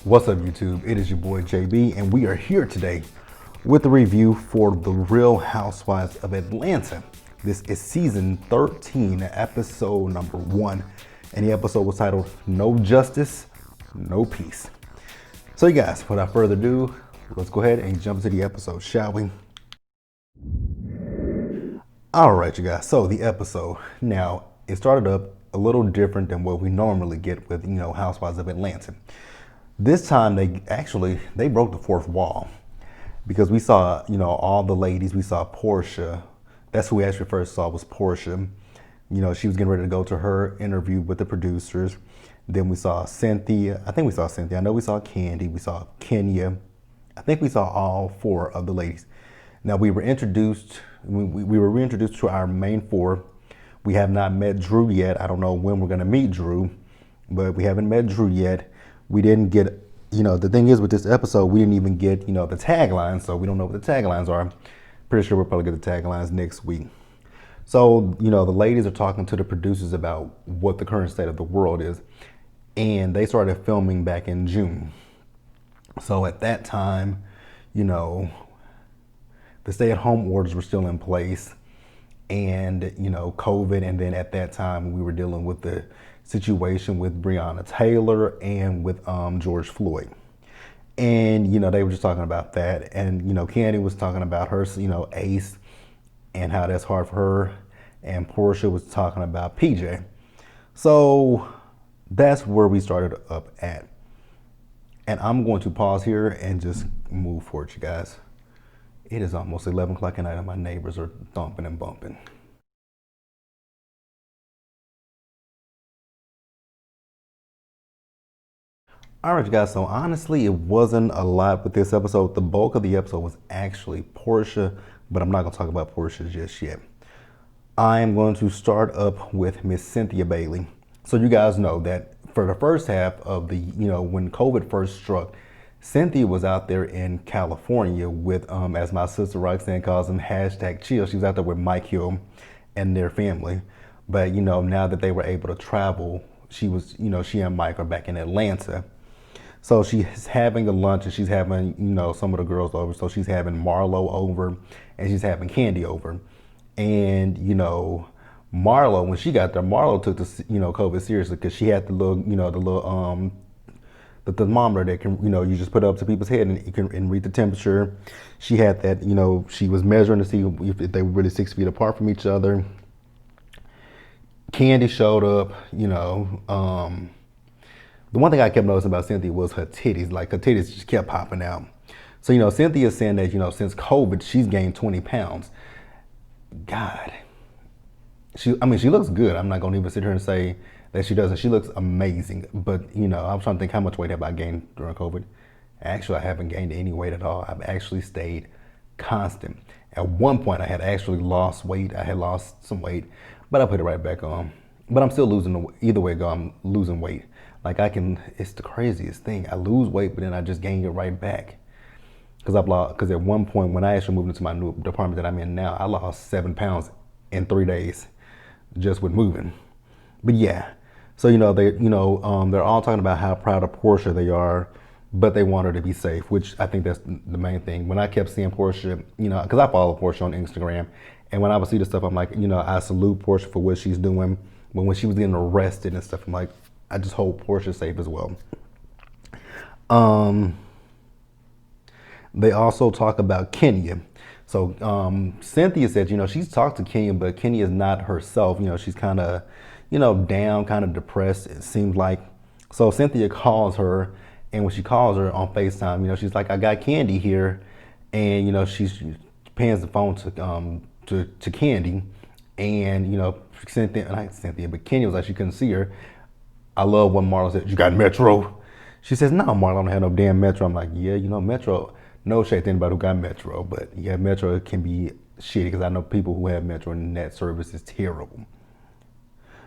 What's up, YouTube? It is your boy JB, and we are here today with a review for The Real Housewives of Atlanta. This is season 13, episode number 1, and the episode was titled No Justice, No Peace. So, you guys, without further ado, let's go ahead and jump into the episode, shall we? All right, you guys. So the episode, now it started up a little different than what we normally get with, Housewives of Atlanta. This time they broke the fourth wall because we saw, all the ladies. We saw Portia. That's who we actually first saw was Portia. She was getting ready to go to her interview with the producers. Then we saw Cynthia. I think we saw Cynthia. I know we saw Candy. We saw Kenya. I think we saw all 4 of the ladies. Now we were reintroduced to our main 4. We have not met Drew yet. I don't know when we're gonna meet Drew, but we haven't met Drew yet. We didn't get, the thing is with this episode, we didn't even get, the taglines, so we don't know what the taglines are. Pretty sure we'll probably get the taglines next week. So, the ladies are talking to the producers about what the current state of the world is, and they started filming back in June. So at that time, the stay-at-home orders were still in place, and COVID, and then at that time we were dealing with the situation with Breonna Taylor and with George Floyd, and they were just talking about that, and Candy was talking about her Ace and how that's hard for her, and Portia was talking about PJ. So that's where we started up at, and I'm going to pause here and just move forward, you guys. It is almost 11 o'clock at night and my neighbors are thumping and bumping. All right, you guys, so honestly, it wasn't a lot with this episode. The bulk of the episode was actually Portia, but I'm not going to talk about Portia just yet. I'm going to start up with Miss Cynthia Bailey. So you guys know that for the first half of the, when COVID first struck, Cynthia was out there in California with, as my sister Roxanne calls him, #chill. She was out there with Mike Hill and their family. But, now that they were able to travel, she and Mike are back in Atlanta. So she's having a lunch and she's having, some of the girls over. So she's having Marlo over and she's having Candy over. And, Marlo, when she got there, Marlo took the, COVID seriously because she had the thermometer that can, you just put up to people's head and you can read the temperature. She had that, she was measuring to see if they were really 6 feet apart from each other. Candy showed up, the one thing I kept noticing about Cynthia was her titties. Like, her titties just kept popping out. So, Cynthia's saying that, since COVID, she's gained 20 pounds. God. She looks good. I'm not going to even sit here and say that she doesn't. She looks amazing. But, I was trying to think how much weight have I gained during COVID. Actually, I haven't gained any weight at all. I've actually stayed constant. At one point, I had actually lost weight. I had lost some weight, but I put it right back on. But I'm still losing, either way go, I'm losing weight. Like it's the craziest thing. I lose weight, but then I just gain it right back. Because at one point, when I actually moved into my new department that I'm in now, I lost 7 pounds in 3 days just with moving. But yeah, so they're all talking about how proud of Portia they are, but they want her to be safe, which I think that's the main thing. When I kept seeing Portia, because I follow Portia on Instagram, and when I would see the stuff, I'm like, I salute Portia for what she's doing. But when she was getting arrested and stuff, I'm like, I just hope Portia's safe as well. They also talk about Kenya. So Cynthia said, she's talked to Kenya, but Kenya is not herself. She's kind of, down, kind of depressed, it seems like. So Cynthia calls her, and when she calls her on FaceTime, she's like, I got Candy here. And, she pans the phone to Candy. And, Cynthia, but Kenya was like, she couldn't see her. I love when Marlo said, you got Metro? She says, no, Marlo, I don't have no damn Metro. I'm like, yeah, Metro, no shade to anybody who got Metro, but yeah, Metro can be shitty because I know people who have Metro and that service is terrible.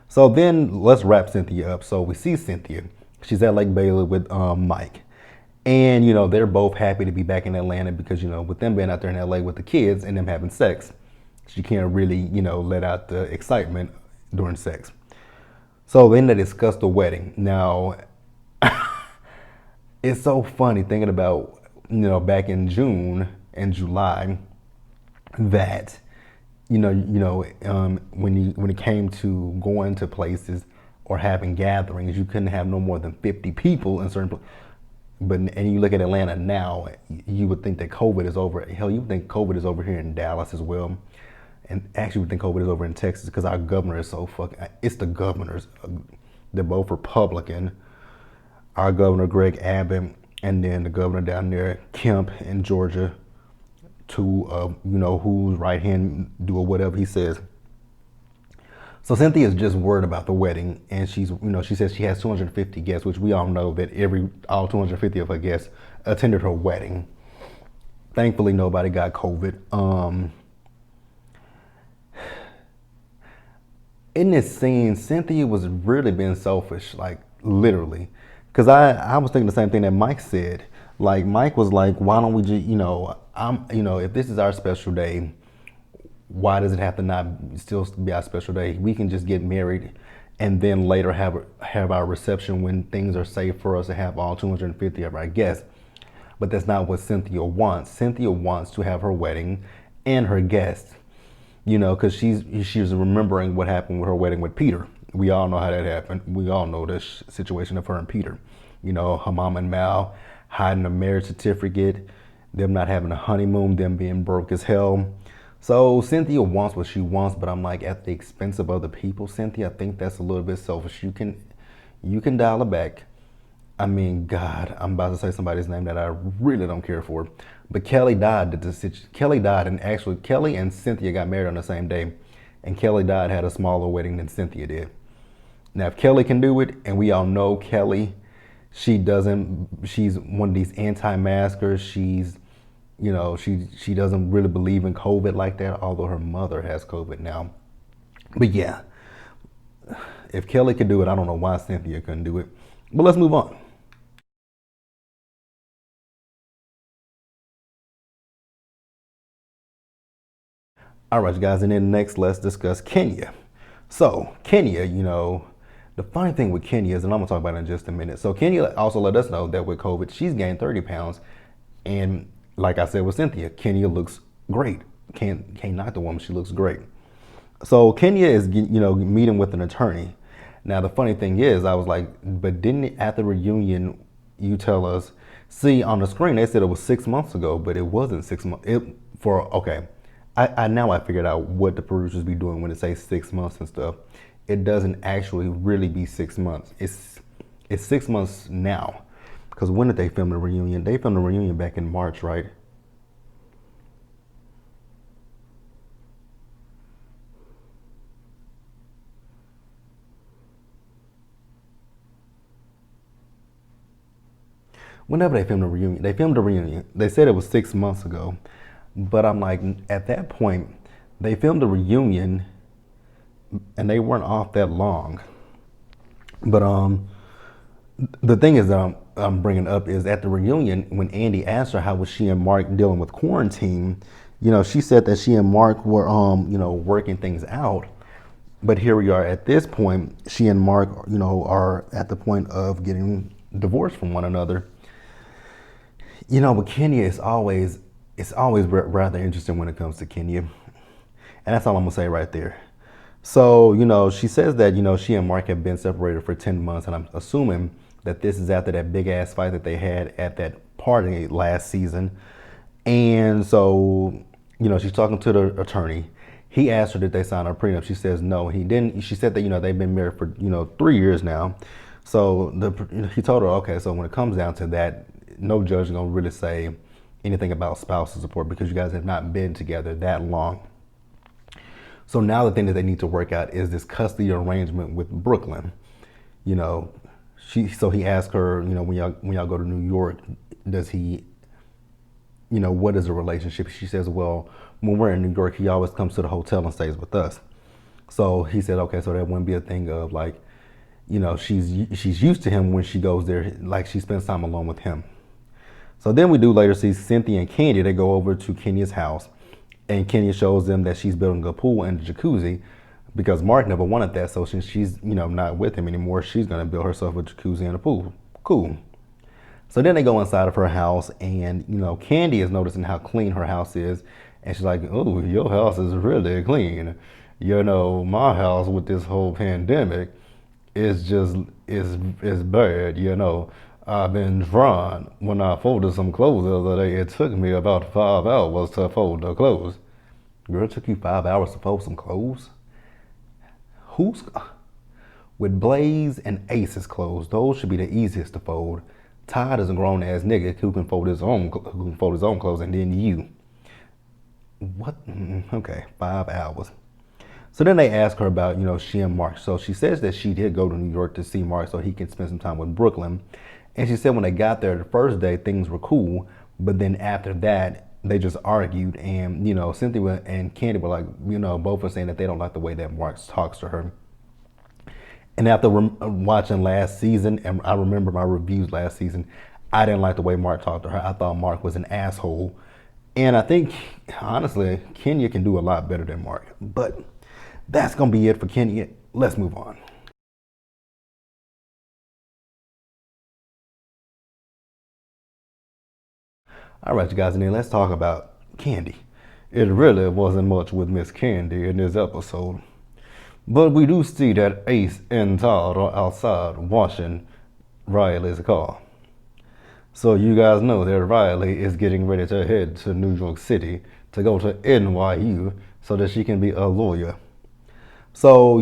So then let's wrap Cynthia up. So we see Cynthia. She's at Lake Bailey with Mike. And, they're both happy to be back in Atlanta because, with them being out there in LA with the kids and them having sex, she can't really, let out the excitement during sex. So then they discussed the wedding. Now, it's so funny thinking about, back in June and July, that when it came to going to places or having gatherings, you couldn't have no more than 50 people in certain places. And you look at Atlanta now, you would think that COVID is over. Hell, you would think COVID is over here in Dallas as well, and actually would think COVID is over in Texas because our governor is so fucking. It's the governors. They're both Republican. Our governor Greg Abbott, and then the governor down there Kemp in Georgia, to whose right hand do whatever he says. So Cynthia is just worried about the wedding, and she says she has 250 guests, which we all know that all 250 of her guests attended her wedding. Thankfully, nobody got COVID. In this scene, Cynthia was really being selfish, like literally, because I was thinking the same thing that Mike said. Like Mike was like, why don't we just, if this is our special day, why does it have to not still be our special day? We can just get married and then later have our reception when things are safe for us to have all 250 of our guests. But that's not what Cynthia wants. Cynthia wants to have her wedding and her guests, because she's remembering what happened with her wedding with Peter. We all know how that happened. We all know this situation of her and Peter. Her mom and Mal hiding a marriage certificate, them not having a honeymoon, them being broke as hell. So Cynthia wants what she wants, but I'm like, at the expense of other people, Cynthia, I think that's a little bit selfish. You can dial it back. I mean, God, I'm about to say somebody's name that I really don't care for. But Kelly died. Kelly died, and actually Kelly and Cynthia got married on the same day. And Kelly died had a smaller wedding than Cynthia did. Now, if Kelly can do it, and we all know Kelly, she's one of these anti-maskers. She doesn't really believe in COVID like that, although her mother has COVID now. But yeah, if Kelly could do it, I don't know why Cynthia couldn't do it. But let's move on. All right, you guys, and then next, let's discuss Kenya. So Kenya, the funny thing with Kenya is, and I'm gonna talk about it in just a minute. So Kenya also let us know that with COVID, she's gained 30 pounds, and like I said with Cynthia, Kenya looks great. Can't knock the woman. She looks great. So Kenya is, meeting with an attorney. Now the funny thing is, I was like, but didn't at the reunion you tell us? See, on the screen they said it was 6 months ago, but it wasn't 6 months. Now I figured out what the producers be doing when it says 6 months and stuff. It doesn't actually really be 6 months. It's 6 months now. Because when did they film the reunion? They filmed the reunion back in March, right? Whenever they filmed the reunion. They said it was 6 months ago. But I'm like, at that point, they filmed the reunion and they weren't off that long. But the thing is that I'm bringing up is at the reunion, when Andy asked her how was she and Mark dealing with quarantine, she said that she and Mark were, working things out. But here we are at this point, she and Mark, are at the point of getting divorced from one another. But Kenya is always rather interesting when it comes to Kenya. And that's all I'm gonna say right there. So, she says that, she and Mark have been separated for 10 months, and I'm assuming that this is after that big ass fight that they had at that party last season. And so, she's talking to the attorney. He asked her, did they sign a prenup? She says no, he didn't. She said that, they've been married for, 3 years now. So he told her, okay, so when it comes down to that, no judge is gonna really say anything about spousal support because you guys have not been together that long. So now the thing that they need to work out is this custody arrangement with Brooklyn. So he asked her, when y'all go to New York, does he, what is the relationship? She says, well, when we're in New York, he always comes to the hotel and stays with us. So he said, okay, so that wouldn't be a thing of like, she's used to him when she goes there, like she spends time alone with him. So then we do later see Cynthia and Kenya. They go over to Kenya's house, and Kenya shows them that she's building a pool and a jacuzzi because Mark never wanted that. So since she's, not with him anymore, she's going to build herself a jacuzzi and a pool. Cool. So then they go inside of her house, and Candy is noticing how clean her house is, and she's like, "Oh, your house is really clean. My house with this whole pandemic is bad. I've been trying. When I folded some clothes the other day, it took me about 5 hours to fold the clothes." Girl, it took you 5 hours to fold some clothes? Who's with Blaze and Ace's clothes? Those should be the easiest to fold. Todd is a grown ass nigga who can fold his own clothes, and then you. What? Okay, 5 hours. So then they ask her about, she and Mark. So she says that she did go to New York to see Mark so he can spend some time with Brooklyn. And she said when they got there the first day, things were cool. But then after that, they just argued. And, Cynthia and Candy were like, both were saying that they don't like the way that Mark talks to her. And after watching last season, and I remember my reviews last season, I didn't like the way Mark talked to her. I thought Mark was an asshole. And I think, honestly, Kenya can do a lot better than Mark. But that's going to be it for Kenya. Let's move on. All right, you guys, and then let's talk about Candy. It really wasn't much with Miss Candy in this episode. But we do see that Ace and Todd are outside washing Riley's car. So you guys know that Riley is getting ready to head to New York City to go to NYU so that she can be a lawyer. So,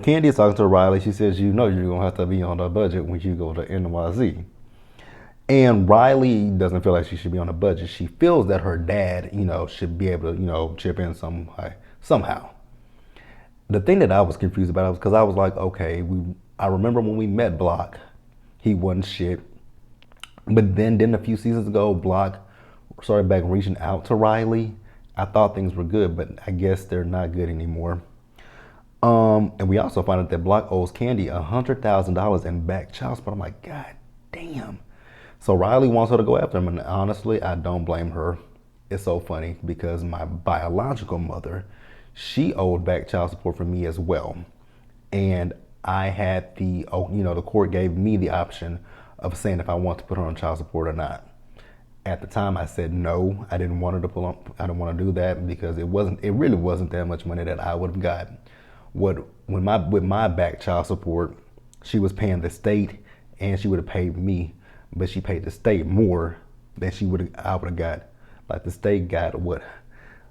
Candy is talking to Riley. She says, you're going to have to be on a budget when you go to NYC. And Riley doesn't feel like she should be on a budget. She feels that her dad, should be able to, chip in somehow. The thing that I was confused about was because I was like, okay, I remember when we met Block, he wasn't shit. But then a few seasons ago, Block started back reaching out to Riley. I thought things were good, but I guess they're not good anymore. And we also found out that Block owes Candy $100,000 in back child support. I'm like, God damn. So Riley wants her to go after him, and honestly, I don't blame her. It's so funny because my biological mother, she owed back child support for me as well. And I had the court gave me the option of saying if I want to put her on child support or not. At the time, I said no. I didn't want her to I didn't want to do that because it really wasn't that much money that I would have gotten. With my back child support, she was paying the state and she would have paid me, but she paid the state more than I would have got. Like the state got what?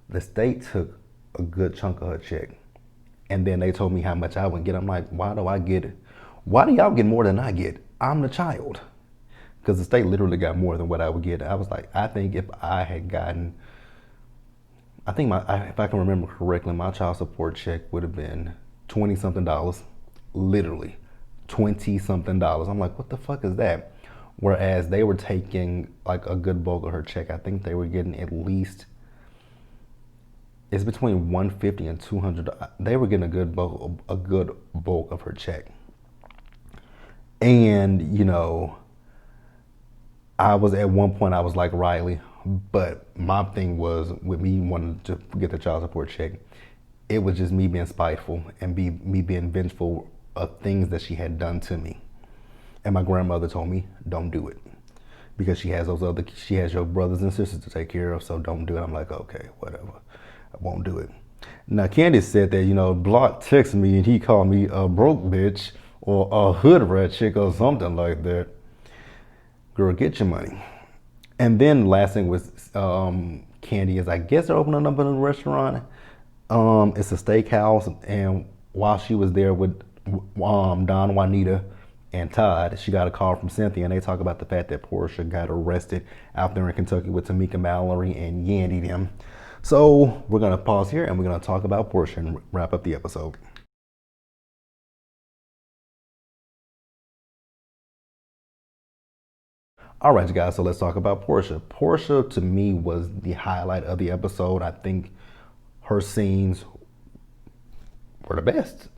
The state took a good chunk of her check. And then they told me how much I would get. I'm like, why do y'all get more than I get? I'm the child. Because the state literally got more than what I would get. I was like, I think if I had gotten, if I can remember correctly, my child support check would have been $20-something. Literally, $20-something. I'm like, what the fuck is that? Whereas they were taking like a good bulk of her check. I think they were getting at least, it's between $150 and $200. They were getting a good bulk of her check. And I was at one point I was like Riley, but my thing was with me wanting to get the child support check, it was just me being spiteful and me being vengeful of things that she had done to me. And my grandmother told me, don't do it. Because she has your brothers and sisters to take care of, so don't do it. I'm like, okay, whatever. I won't do it. Now Candace said that, Block texted me and he called me a broke bitch or a hood rat chick or something like that. Girl, get your money. And then last thing was Candy is, I guess they're opening up a new restaurant. It's a steakhouse, and while she was there with Don, Juanita, and Todd, she got a call from Cynthia, and they talk about the fact that Portia got arrested out there in Kentucky with Tamika Mallory and Yandy them. So we're gonna pause here, and we're gonna talk about Portia and wrap up the episode. All right, you guys, so let's talk about Portia. Portia, to me, was the highlight of the episode. I think her scenes were the best.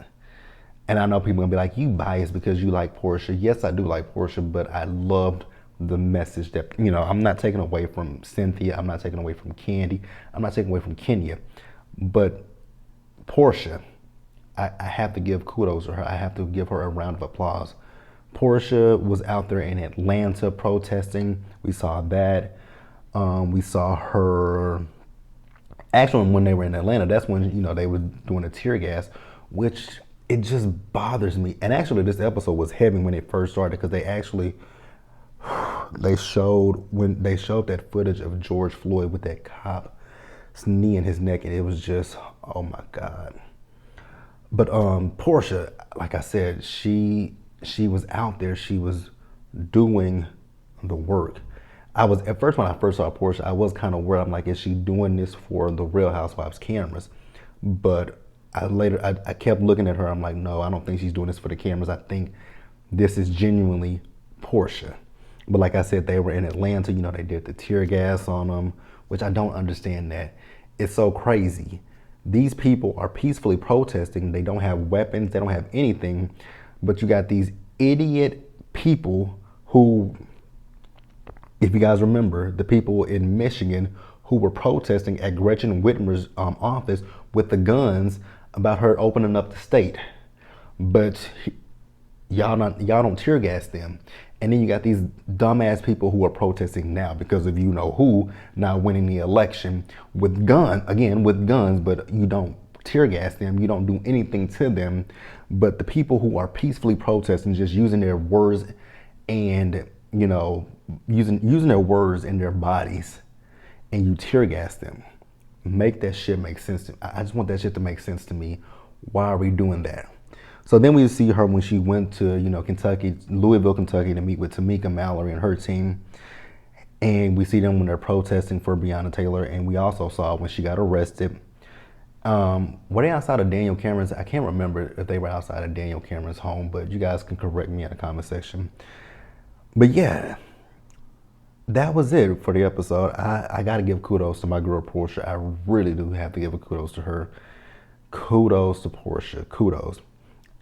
And I know people are going to be like, you biased because you like Portia. Yes, I do like Portia, but I loved the message that, I'm not taking away from Cynthia. I'm not taking away from Candy. I'm not taking away from Kenya. But Portia, I have to give kudos to her. I have to give her a round of applause Portia was out there in Atlanta protesting. We saw that. We saw her. Actually, when they were in Atlanta, that's when they were doing the tear gas, which it just bothers me. And actually, this episode was heavy when it first started because they showed that footage of George Floyd with that cop's knee in his neck, and it was just, oh my God. But Portia, like I said, she was out there. She was doing the work. At first when I first saw Portia, I was kind of worried. I'm like, is she doing this for the Real Housewives cameras? But I kept looking at her. I'm like, no, I don't think she's doing this for the cameras. I think this is genuinely Portia. But like I said, they were in Atlanta. They did the tear gas on them, which I don't understand that. It's so crazy. These people are peacefully protesting. They don't have weapons. They don't have anything. But you got these idiot people who, if you guys remember, the people in Michigan who were protesting at Gretchen Whitmer's office with the guns about her opening up the state. But y'all don't tear gas them. And then you got these dumbass people who are protesting now because of who not winning the election with guns, but you don't tear gas them, you don't do anything to them. But the people who are peacefully protesting, just using their words and using their words and their bodies, and you tear gas them. Make that shit make sense to me. I just want that shit to make sense to me. Why are we doing that? So then we see her when she went to, Louisville, Kentucky to meet with Tamika Mallory and her team. And we see them when they're protesting for Breonna Taylor. And we also saw when she got arrested. Were they outside of Daniel Cameron's? I can't remember if they were outside of Daniel Cameron's home, but you guys can correct me in the comment section. But yeah, that was it for the episode. I got to give kudos to my girl Portia. I really do have to give a kudos to her. Kudos to Portia. Kudos.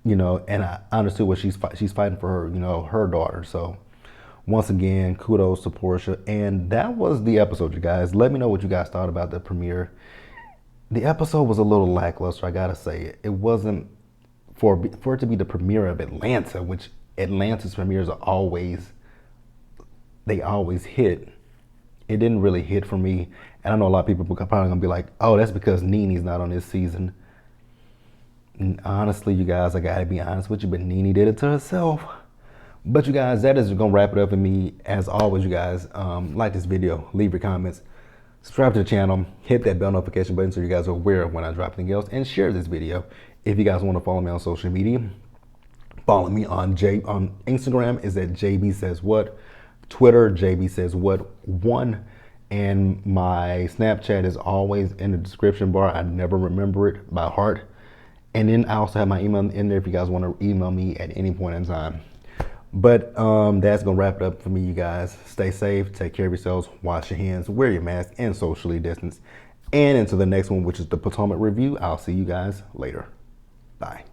And I understood what she's fighting for her, her daughter. So once again, kudos to Portia. And that was the episode, you guys. Let me know what you guys thought about the premiere. The episode was a little lackluster, I gotta say. It wasn't for it to be the premiere of Atlanta, which Atlanta's premieres are always hit. It didn't really hit for me. And I know a lot of people are probably gonna be like, oh, that's because Nene's not on this season. And honestly, you guys, I gotta be honest with you, but Nene did it to herself. But you guys, that is gonna wrap it up for me. As always, you guys, like this video, leave your comments, subscribe to the channel, hit that bell notification button so you guys are aware of when I drop anything else, and share this video. If you guys want to follow me on social media, follow me on Instagram is at Jbsayzwhat, Twitter Jbsayzwhat1, and my Snapchat is always in the description bar. I never remember it by heart. And then I also have my email in there if you guys want to email me at any point in time. But that's going to wrap it up for me, you guys. Stay safe, take care of yourselves, wash your hands, wear your mask, and socially distance. And until the next one, which is the Potomac Review, I'll see you guys later. Bye.